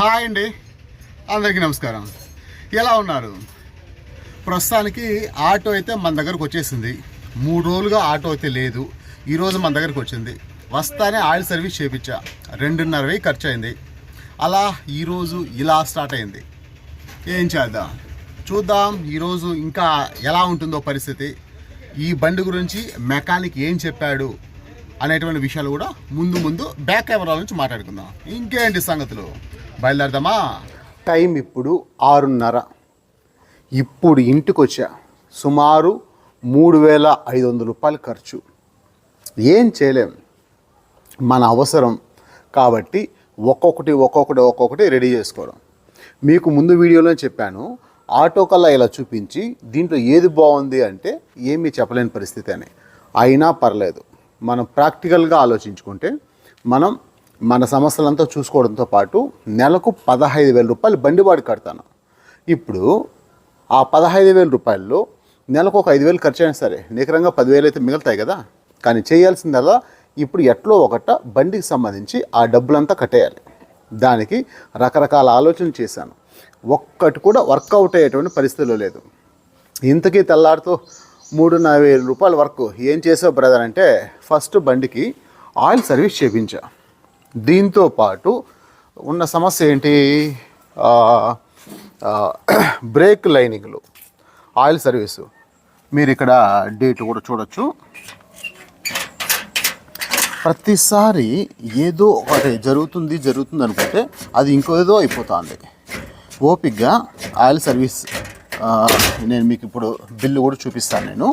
Hi అండి, అందరికీ నమస్కారం. ఎలా ఉన్నారు? ప్రస్తుతానికి ఆటో అయితే మన దగ్గరకు వచ్చేసింది. 3 రోజులుగా ఆటో అయితే లేదు. ఈరోజు మన దగ్గరకు వచ్చింది. వస్తానే ఆయిల్ సర్వీస్ చేయించా. 2,500 ఖర్చు అయింది. అలా ఈరోజు ఇలా స్టార్ట్ అయింది. ఏం చేద్దాం చూద్దాం. ఈరోజు ఇంకా ఎలా ఉంటుందో పరిస్థితి, ఈ బండి గురించి మెకానిక్ ఏం చెప్పాడు అనేటువంటి విషయాలు కూడా ముందు బ్యాక్ కెమెరా నుంచి మాట్లాడుకుందాం. ఇంకేంటి సంగతులు, బయలుదేరదామా? టైం ఇప్పుడు 6:30. ఇప్పుడు ఇంటికి వచ్చా. సుమారు 3,500 రూపాయలు ఖర్చు. ఏం చేయలేం, మన అవసరం కాబట్టి ఒక్కొక్కటి రెడీ చేసుకోవడం. మీకు ముందు వీడియోలో చెప్పాను, ఆటో కల్లా ఇలా చూపించి దీంట్లో ఏది బాగుంది అంటే ఏమీ చెప్పలేని పరిస్థితి అని. అయినా పర్లేదు, మనం ప్రాక్టికల్గా ఆలోచించుకుంటే మనం మన సమస్యలంతా చూసుకోవడంతో పాటు నెలకు 15,000 రూపాయలు బండివాడి కడతాను. ఇప్పుడు ఆ 15,000 రూపాయల్లో నెలకు ఒక 5,000 ఖర్చు అయినా సరే నికరంగా 10,000 అయితే మిగులుతాయి కదా. కానీ చేయాల్సిందల్లా ఇప్పుడు ఎట్లో ఒకట బండికి సంబంధించి ఆ డబ్బులంతా కట్టేయాలి. దానికి రకరకాల ఆలోచనలు చేశాను. ఒక్కటి కూడా వర్కౌట్ అయ్యేటువంటి పరిస్థితిలో లేదు. ఇంతకీ తెల్లారితో 3,500 రూపాయల వరకు ఏం చేసావు బ్రదర్ అంటే, ఫస్ట్ బండికి ఆయిల్ సర్వీస్ చేయించా. దీంతో పాటు ఉన్న సమస్య ఏంటి, బ్రేక్ లైనింగ్లు ఆయిల్ సర్వీసు. మీరు ఇక్కడ డేట్ కూడా చూడొచ్చు. ప్రతిసారి ఏదో ఒకటి జరుగుతుంది అనుకుంటే అది ఇంకేదో అయిపోతుంది. ఓపిక్గా ఆయిల్ సర్వీస్ నేను మీకు ఇప్పుడు బిల్లు కూడా చూపిస్తాను. నేను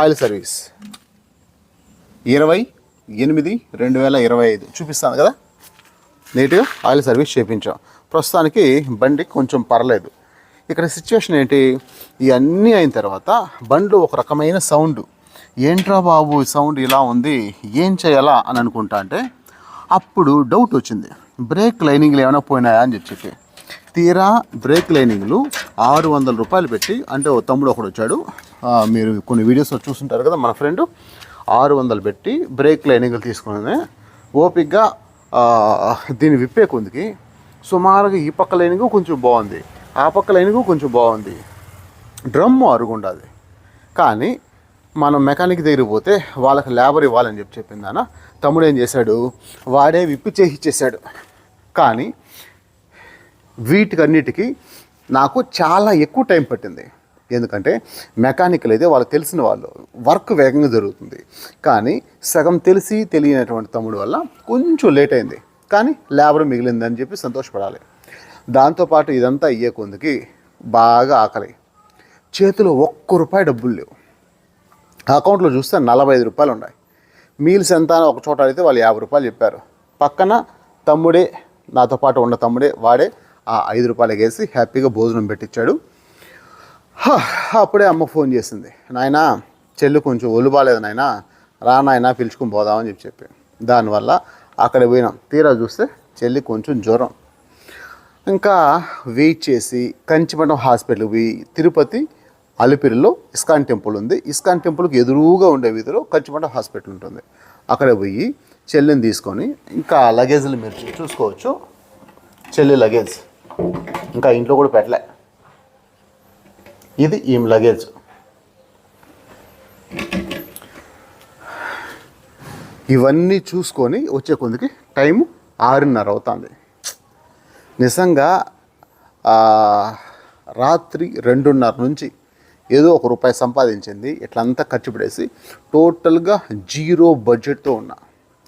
ఆయిల్ సర్వీస్ 20/8/2025 చూపిస్తాను కదా. నీట్గా ఆయిల్ సర్వీస్ చేయించాం. ప్రస్తుతానికి బండి కొంచెం పర్లేదు. ఇక్కడ సిచ్యువేషన్ ఏంటి, ఇవన్నీ అయిన తర్వాత బండిలో ఒక రకమైన సౌండ్, ఏంట్రా బాబు సౌండ్ ఇలా ఉంది, ఏం చేయాలా అని అనుకుంటా అంటే అప్పుడు డౌట్ వచ్చింది, బ్రేక్ లైనింగ్లు ఏమైనా పోయినాయా అని చెప్పి. తీరా బ్రేక్ లైనింగ్లు 600 రూపాయలు పెట్టి, అంటే ఓ తమ్ముడు ఒకడు వచ్చాడు, మీరు కొన్ని వీడియోస్లో చూస్తుంటారు కదా, మన ఫ్రెండ్ 600 పెట్టి బ్రేక్ లైనింగ్లు తీసుకుని ఓపిక్గా దీన్ని విప్పే కొందికి సుమారుగా ఈ పక్క లైనింగ్ కొంచెం బాగుంది, ఆ పక్క లైనింగ్ కొంచెం బాగుంది, డ్రమ్ అరుగుండాలి. కానీ మనం మెకానిక్ దగ్గరికి పోతే వాళ్ళకి లేబర్ ఇవ్వాలని చెప్పిందానా తమ్ముడు ఏం చేశాడు, వాడే విప్పి చేసి ఇచ్చేసాడు. కానీ వీటికన్నిటికీ నాకు చాలా ఎక్కువ టైం పట్టింది. ఎందుకంటే మెకానికల్ అయితే వాళ్ళకి తెలిసిన వాళ్ళు, వర్క్ వేగంగా జరుగుతుంది. కానీ సగం తెలియనటువంటి తమ్ముడు వల్ల కొంచెం లేట్ అయింది. కానీ లేబర్ మిగిలిందని చెప్పి సంతోషపడాలి. దాంతోపాటు ఇదంతా అయ్యే కొందికి బాగా ఆకలి, చేతిలో ₹1 డబ్బులు లేవు. అకౌంట్లో చూస్తే 45 రూపాయలు ఉన్నాయి. మీల్స్ ఎంత అని ఒక చోట అయితే వాళ్ళు 50 రూపాయలు చెప్పారు. పక్కన తమ్ముడే, నాతో పాటు ఉన్న తమ్ముడే, వాడే ఆ 5 రూపాయలకి వేసి హ్యాపీగా భోజనం పెట్టించాడు. అప్పుడే అమ్మ ఫోన్ చేసింది, నాయనా చెల్లి కొంచెం ఒళ్ళు బాగాలేదు నాయనా, రా నాయనా పిలుచుకుని పోదామని చెప్పి. దానివల్ల అక్కడ పోయినాం. తీరా చూస్తే చెల్లి కొంచెం జ్వరం. ఇంకా వెయిట్ చేసి కంచిమఠం హాస్పిటల్కి పోయి, తిరుపతి అలిపిరిలో ఇస్కాన్ టెంపుల్ ఉంది, ఇస్కాన్ టెంపుల్కి ఎదురుగా ఉండే వీధిలో కంచిమఠం హాస్పిటల్ ఉంటుంది. అక్కడ పోయి చెల్లిని తీసుకొని, ఇంకా లగేజ్లు మీరు చూసుకోవచ్చు, చెల్లి లగేజ్ ఇంకా ఇంట్లో కూడా పెట్టలే, ఇది ఈమె లగేజ్. ఇవన్నీ చూసుకొని వచ్చే కొందికి టైము 6:30 అవుతుంది. నిజంగా రాత్రి 2:30 నుంచి ఏదో ₹1 సంపాదించింది, ఇట్లంతా ఖర్చు పడేసి టోటల్గా 0 బడ్జెట్తో ఉన్నా.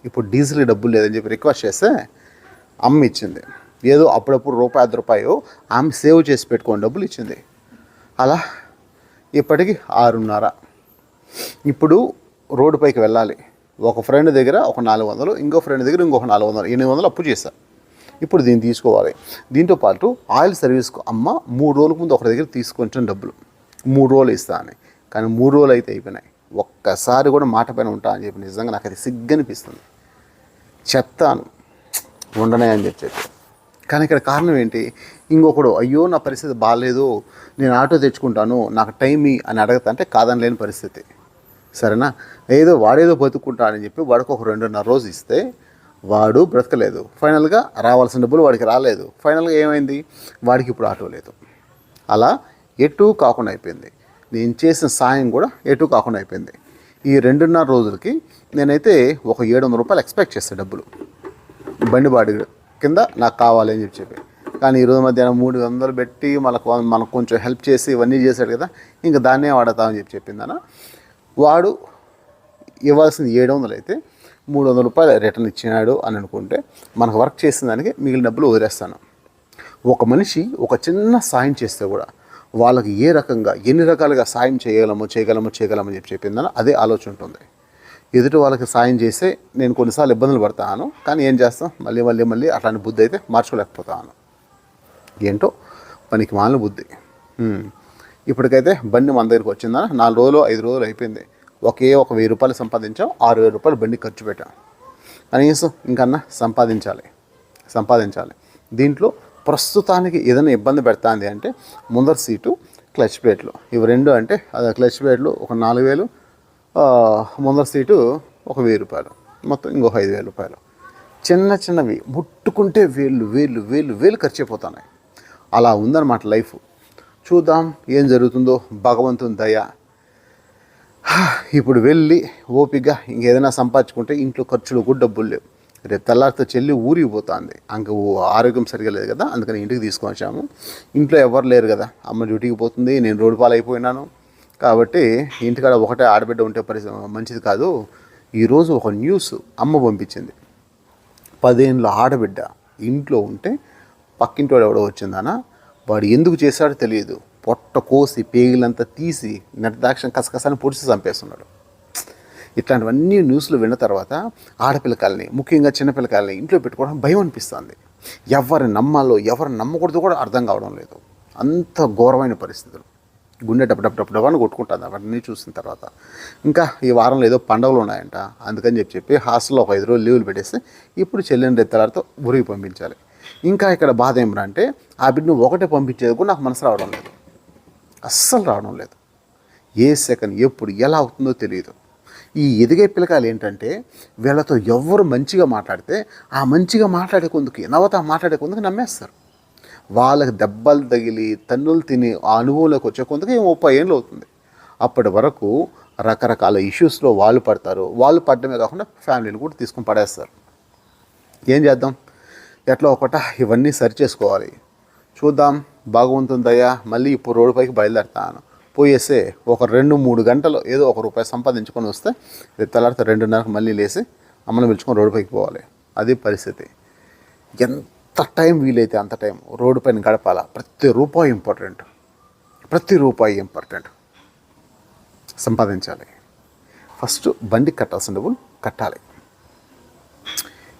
ఇప్పుడు డీజిల్ డబ్బులు లేదని చెప్పి రిక్వెస్ట్ చేస్తే అమ్మ ఇచ్చింది. ఏదో అప్పుడప్పుడు ₹1 ఆమె సేవ్ చేసి పెట్టుకోని డబ్బులు ఇచ్చింది. అలా ఇప్పటికి 6:30. ఇప్పుడు రోడ్డు పైకి వెళ్ళాలి. ఒక ఫ్రెండ్ దగ్గర ఒక 400, ఇంకో ఫ్రెండ్ దగ్గర ఇంకొక 400, 800 అప్పు చేశా. ఇప్పుడు దీన్ని తీసుకోవాలి. దీంతో పాటు ఆయిల్ సర్వీస్కు అమ్మ 3 రోజుల ముందు ఒకరి దగ్గర తీసుకొచ్చిన డబ్బులు 3 రోజులు ఇస్తా అని. కానీ 3 రోజులు అయితే అయిపోయినాయి. ఒక్కసారి కూడా మాట పైన ఉంటా అని చెప్పి నిజంగా నాకు అది సిగ్గనిపిస్తుంది. చెప్తాను ఉండనే అని చెప్పి. కానీ ఇక్కడ కారణం ఏంటి, ఇంకొకడు అయ్యో నా పరిస్థితి బాగాలేదు, నేను ఆటో తెచ్చుకుంటాను, నాకు టైం అని అడగతా అంటే కాదని లేని పరిస్థితి. సరేనా, వాడేదో బతుకుంటా అని చెప్పి వాడికి ఒక 2.5 రోజు ఇస్తే వాడు బ్రతకలేదు. ఫైనల్గా రావాల్సిన డబ్బులు వాడికి రాలేదు. ఫైనల్గా ఏమైంది, వాడికి ఇప్పుడు ఆటో లేదు. అలా ఎటు కాకుండా అయిపోయింది. నేను చేసిన సాయం కూడా ఎటు కాకుండా అయిపోయింది. ఈ 2.5 రోజులకి నేనైతే ఒక 700 రూపాయలు ఎక్స్పెక్ట్ చేస్తాను డబ్బులు బండి బాడీ కింద నాకు కావాలి అని చెప్పి. కానీ ఈరోజు మధ్యాహ్నం 300 పెట్టి మనకు కొంచెం హెల్ప్ చేసి ఇవన్నీ చేశాడు కదా, ఇంకా దాన్నే వాడతామని చెప్పిందన్న. వాడు ఇవ్వాల్సింది 700 అయితే 300 రూపాయలు రిటర్న్ ఇచ్చినాడు అని అనుకుంటే మనకు వర్క్ చేసిన దానికి మిగిలిన డబ్బులు వదిలేస్తాను. ఒక మనిషి ఒక చిన్న సాయం చేస్తే కూడా వాళ్ళకి ఏ రకంగా ఎన్ని రకాలుగా సాయం చేయగలమని చెప్పిందని అదే ఆలోచన ఉంటుంది. ఎదుటి వాళ్ళకి సాయం చేస్తే నేను కొన్నిసార్లు ఇబ్బందులు పడతాను, కానీ ఏం చేస్తాం, మళ్ళీ అట్లాంటి బుద్ధి అయితే మార్చుకోలేకపోతాను. ఏంటో పనికి మాలిన బుద్ధి. ఇప్పటికైతే బండి మన దగ్గరికి వచ్చిందా 4 రోజులు 5 రోజులు అయిపోయింది. ఒక 1000 రూపాయలు సంపాదించాం, 6000 రూపాయలు బండి ఖర్చు పెట్టాం. కనీసం ఇంకన్నా సంపాదించాలి. దీంట్లో ప్రస్తుతానికి ఏదైనా ఇబ్బంది పెడతాంది అంటే ముందర సీటు, క్లచ్ ప్లేట్లు, ఇవి 2 అంటే అది క్లచ్ ప్లేట్లు ఒక 4000, ముందర సీటు ఒక 1000 రూపాయలు, మొత్తం ఇంకొక 5000 రూపాయలు. చిన్నవి ముట్టుకుంటే వేలు ఖర్చు అయిపోతున్నాయి. అలా ఉందన్నమాట లైఫ్. చూద్దాం ఏం జరుగుతుందో, భగవంతుని దయ. ఇప్పుడు వెళ్ళి ఓపికగా ఇంకేదైనా సంపాదించుకుంటే ఇంట్లో ఖర్చులు కూడా డబ్బులు లేవు. రేపు తెల్లారితో చెల్లి ఊరికి పోతుంది, అంక ఆరోగ్యం సరిగా లేదు కదా, అందుకని ఇంటికి తీసుకొని వచ్చాము. ఇంట్లో ఎవరు లేరు కదా, అమ్మ డ్యూటీకి పోతుంది, నేను రోడ్డు పాలు అయిపోయినాను. కాబట్టి ఇంటికాడ ఒకటే ఆడబిడ్డ ఉంటే మంచిది కాదు. ఈరోజు ఒక న్యూస్ అమ్మ పంపించింది. 10 ఏళ్ళ ఆడబిడ్డ ఇంట్లో ఉంటే పక్కింటి వాడు ఎవడో వచ్చిందనా, వాడు ఎందుకు చేశాడో తెలియదు, పొట్ట కోసి పేగులంతా తీసి నిర్దాక్షం కసకసాన్ని పొడిచి చంపేస్తున్నాడు. ఇట్లాంటివన్నీ న్యూస్లు విన్న తర్వాత ఆడపిల్లకాయలని, ముఖ్యంగా చిన్నపిల్లకాయలని ఇంట్లో పెట్టుకోవడం భయం అనిపిస్తుంది. ఎవరిని నమ్మాలో ఎవరిని నమ్మకూడదు కూడా అర్థం కావడం లేదు. అంత ఘోరమైన పరిస్థితులు. గుండె డబ్బని కొట్టుకుంటుంది అవన్నీ చూసిన తర్వాత. ఇంకా ఈ వారంలో ఏదో పండుగలు ఉన్నాయంట, అందుకని చెప్పి హాస్టల్లో ఒక 5 రోజులు లీవులు పెట్టేసి ఇప్పుడు చెల్లిని రెత్తలారితో ఊరికి పంపించాలి. ఇంకా ఇక్కడ బాధ ఏమిరా అంటే ఆ బిడ్డను ఒకటే పంపించేది కూడా నాకు మనసు రావడం లేదు, అస్సలు రావడం లేదు. ఏ సెకండ్ ఎప్పుడు ఎలా అవుతుందో తెలియదు. ఈ ఎదిగే పిల్లకాయలు ఏంటంటే వీళ్ళతో ఎవరు మంచిగా మాట్లాడితే ఆ మంచిగా మాట్లాడే కొందుకు నమ్మేస్తారు. వాళ్ళకి దెబ్బలు తగిలి తన్నులు తిని ఆ అనుభవంలోకి వచ్చే కొందుకు 30 ఏళ్ళు అవుతుంది. అప్పటి వరకు రకరకాల ఇష్యూస్లో వాళ్ళు పడతారు. వాళ్ళు పడడమే కాకుండా ఫ్యామిలీని కూడా తీసుకొని పడేస్తారు. ఏం చేద్దాం, ఎట్లా ఒకట ఇవన్నీ సరి చేసుకోవాలి. చూద్దాం, బాగుంటుందయ్యా. మళ్ళీ ఇప్పుడు రోడ్డుపైకి బయలుదేరుతాను. పోయేస్తే ఒక 2-3 గంటలు ఏదో ₹1 సంపాదించుకొని వస్తే తెల్లారితే 2:30కి మళ్ళీ లేచి అమ్మని పిలుచుకొని రోడ్డుపైకి పోవాలి. అది పరిస్థితి. ఎంత టైం వీలైతే అంత టైం రోడ్డు పైన గడపాలా. ప్రతి రూపాయి ఇంపార్టెంట్. సంపాదించాలి. ఫస్ట్ బండికి కట్టాల్సిన డబ్బులు కట్టాలి.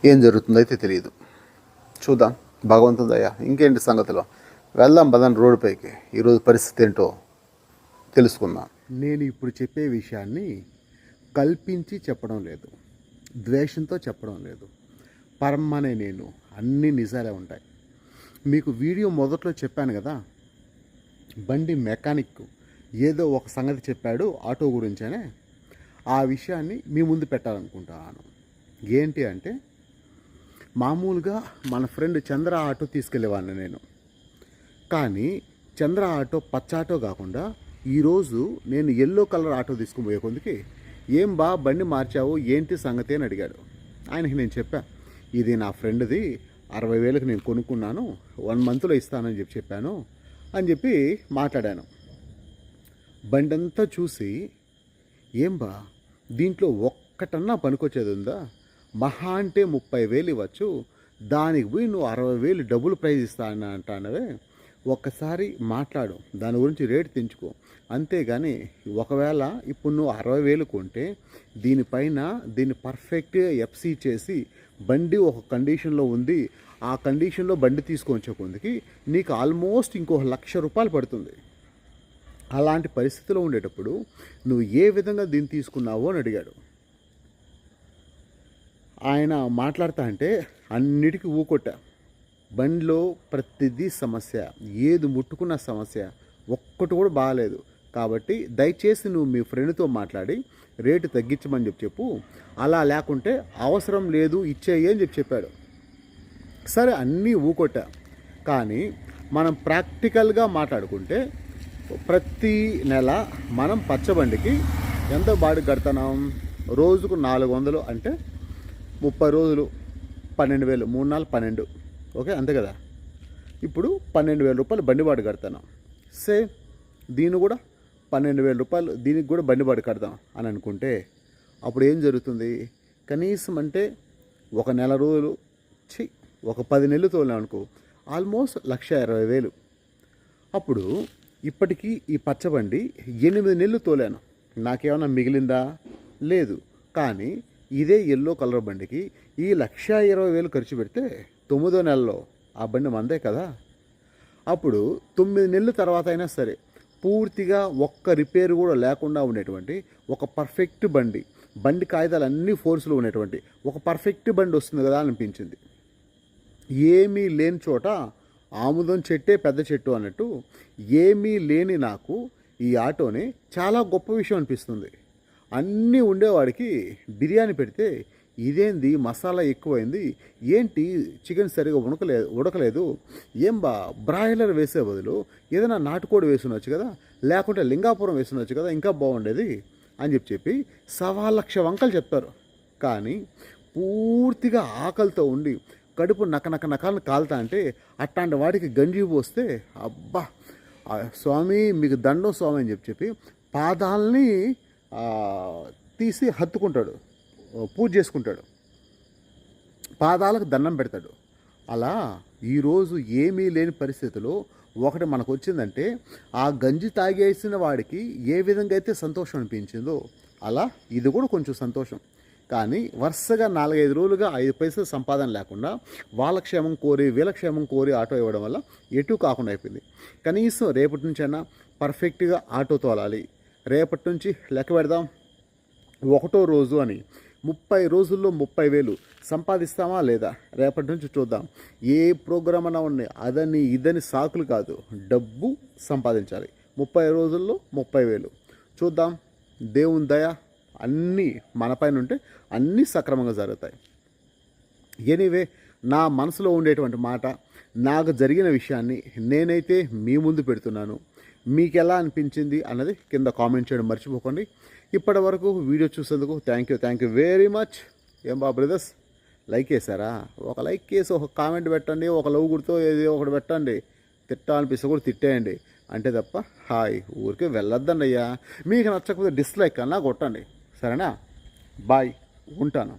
ఏం జరుగుతుందో అయితే తెలియదు. చూద్దాం, భగవంతుందయ్యా. ఇంకేంటి సంగతిలో వెళ్దాం పదండి రోడ్డుపైకి. ఈరోజు పరిస్థితి ఏంటో తెలుసుకుందాం. నేను ఇప్పుడు చెప్పే విషయాన్ని కల్పించి చెప్పడం లేదు, ద్వేషంతో చెప్పడం లేదు. పరమ్మనే నేను, అన్నీ నిజాలే ఉంటాయి. మీకు వీడియో మొదట్లో చెప్పాను కదా, బండి మెకానిక్ ఏదో ఒక సంగతి చెప్పాడు ఆటో గురించనే. ఆ విషయాన్ని మీ ముందు పెట్టాలనుకుంటున్నాను. ఏంటి అంటే, మామూలుగా మన ఫ్రెండ్ చంద్ర ఆటో తీసుకెళ్ళేవాడిని నేను. కానీ చంద్ర ఆటో పచ్చ ఆటో కాకుండా ఈరోజు నేను ఎల్లో కలర్ ఆటో తీసుకుని పోయే కొందుకి, ఏం బా బండి మార్చావు ఏంటి సంగతి అని అడిగాడు. ఆయనకి నేను చెప్పా, ఇది నా ఫ్రెండ్ది, 60,000కి నేను కొనుక్కున్నాను, 1 మంత్లో ఇస్తానని చెప్పాను అని చెప్పి మాట్లాడాను. బండి అంతా చూసి, ఏం బా దీంట్లో ఒక్కటన్నా పనికొచ్చేది ఉందా, మహా అంటే 30,000 ఇవ్వచ్చు, దానికి పోయి నువ్వు 60,000 డబుల్ ప్రైజ్ ఇస్తాను అంటానవే, ఒక్కసారి మాట్లాడు, దాని గురించి రేటు తెంచుకో. అంతేగాని ఒకవేళ ఇప్పుడు నువ్వు 60,000 కొంటే దీన్ని పర్ఫెక్ట్ ఎఫ్సీ చేసి బండి ఒక కండిషన్లో ఉంది, ఆ కండిషన్లో బండి తీసుకొని కొందుకి నీకు ఆల్మోస్ట్ ఇంకో ₹1,00,000 పడుతుంది. అలాంటి పరిస్థితిలో ఉండేటప్పుడు నువ్వు ఏ విధంగా దీన్ని తీసుకున్నావో అని అడిగాడు. ఆయన మాట్లాడుతా అంటే అన్నిటికీ ఊకొట్టా. బండిలో ప్రతిదీ సమస్య, ఏది ముట్టుకున్న సమస్య, ఒక్కటి కూడా బాగాలేదు. కాబట్టి దయచేసి నువ్వు మీ ఫ్రెండ్తో మాట్లాడి రేటు తగ్గించమని చెప్పు, అలా లేకుంటే అవసరం లేదు ఇచ్చేయి అని చెప్పాడు. సరే అన్నీ ఊకొట్టా. కానీ మనం ప్రాక్టికల్గా మాట్లాడుకుంటే ప్రతి నెల మనం పచ్చబండికి ఎంత బాడీ కడుతున్నాం? రోజుకు 400 అంటే 30 రోజులు 12,000, 3 4 12, ఓకే అంతే కదా. ఇప్పుడు 12,000 రూపాయలు బండి బాడు కడతాను. సేమ్ దీన్ని కూడా 12,000 రూపాయలు దీనికి కూడా బండి బాడు కడదాం అని అనుకుంటే అప్పుడు ఏం జరుగుతుంది? కనీసం అంటే ఒక నెల రోజులు ఒక 10 నెలలు తోలామనుకో ఆల్మోస్ట్ 1,20,000. అప్పుడు ఇప్పటికీ ఈ పచ్చబండి 8 నెలలు తోలాను, నాకేమైనా మిగిలిందా? లేదు. కానీ ఇదే ఎల్లో కలర్ బండికి ఈ 1,20,000 ఖర్చు పెడితే 9వ నెలలో ఆ బండి మందే కదా. అప్పుడు 9 నెలల తర్వాత అయినా సరే పూర్తిగా ఒక్క రిపేర్ కూడా లేకుండా ఉండేటువంటి ఒక పర్ఫెక్ట్ బండి కాగితాలు అన్నీ ఫోర్స్లో ఉండేటువంటి ఒక పర్ఫెక్ట్ బండి వస్తుంది కదా అనిపించింది. ఏమీ లేని చోట ఆముదం చెట్టే పెద్ద చెట్టు అన్నట్టు ఏమీ లేని నాకు ఈ ఆటోని చాలా గొప్ప విషయం అనిపిస్తుంది. అన్నీ ఉండేవాడికి బిర్యానీ పెడితే ఇదేంది మసాలా ఎక్కువైంది, ఏంటి చికెన్ సరిగా ఉడకలేదు, ఏం బ్రాయిలర్ వేసే బదులు ఏదైనా నాటుకోడి వేసునొచ్చు కదా, లేకుంటే లింగాపురం వేసునొచ్చు కదా, ఇంకా బాగుండేది అని చెప్పి 1,00,000 వంకలు చెప్తారు. కానీ పూర్తిగా ఆకలితో ఉండి కడుపు నకనకలను కాలుతా అంటే అట్లాంటి వాడికి గంజి పోస్తే అబ్బా స్వామి మీకు దండం స్వామి అని చెప్పి పాదాలని తీసి హత్తుకుంటాడు, పూజ చేసుకుంటాడు, పాదాలకు దండం పెడతాడు. అలా ఈరోజు ఏమీ లేని పరిస్థితిలో ఒకటి మనకు వచ్చిందంటే ఆ గంజి తాగేసిన వాడికి ఏ విధంగా అయితే సంతోషం అనిపించిందో అలా ఇది కూడా కొంచెం సంతోషం. కానీ వరుసగా 4-5 రోజులుగా 5 పైసలు సంపాదన లేకుండా వాళ్ళ క్షేమం కోరి వీళ్ళ క్షేమం కోరి ఆటో ఇవ్వడం వల్ల ఎటు కాకుండా అయిపోయింది. కనీసం రేపటి నుంచి అయినా పర్ఫెక్ట్గా ఆటో తోలాలి, రేపటి నుంచి లెక్క పెడదాం 1వ రోజు అని 30 రోజుల్లో 30,000 సంపాదిస్తామా లేదా రేపటి నుంచి చూద్దాం. ఏ ప్రోగ్రామ్ అన్నా ఉన్నాయి అదని ఇదని సాకులు కాదు, డబ్బు సంపాదించాలి. 30 రోజుల్లో 30,000 చూద్దాం. దేవుని దయ అన్నీ మనపైన ఉంటే అన్నీ సక్రమంగా జరుగుతాయి. ఎనీవే నా మనసులో ఉండేటువంటి మాట, నాకు జరిగిన విషయాన్ని నేనైతే మీ ముందు పెడుతున్నాను. మీకు ఎలా అనిపించింది అన్నది కింద కామెంట్ చేయడం మర్చిపోకండి. ఇప్పటి వరకు వీడియో చూసేందుకు థ్యాంక్ యూ వెరీ మచ్. ఏం బ్రదర్స్ లైక్ చేశారా? ఒక లైక్ చేసి ఒక కామెంట్ పెట్టండి, ఒక లవ్ గుర్తో ఏదో ఒకటి పెట్టండి, తిట్టాలనిపిస్తే కూడా తిట్టేయండి అంటే తప్ప హాయ్ ఊరికే వెళ్ళొద్దండి అయ్యా. మీకు నచ్చకపోతే డిస్లైక్ అన్నా కొట్టండి, సరేనా? బాయ్, ఉంటాను.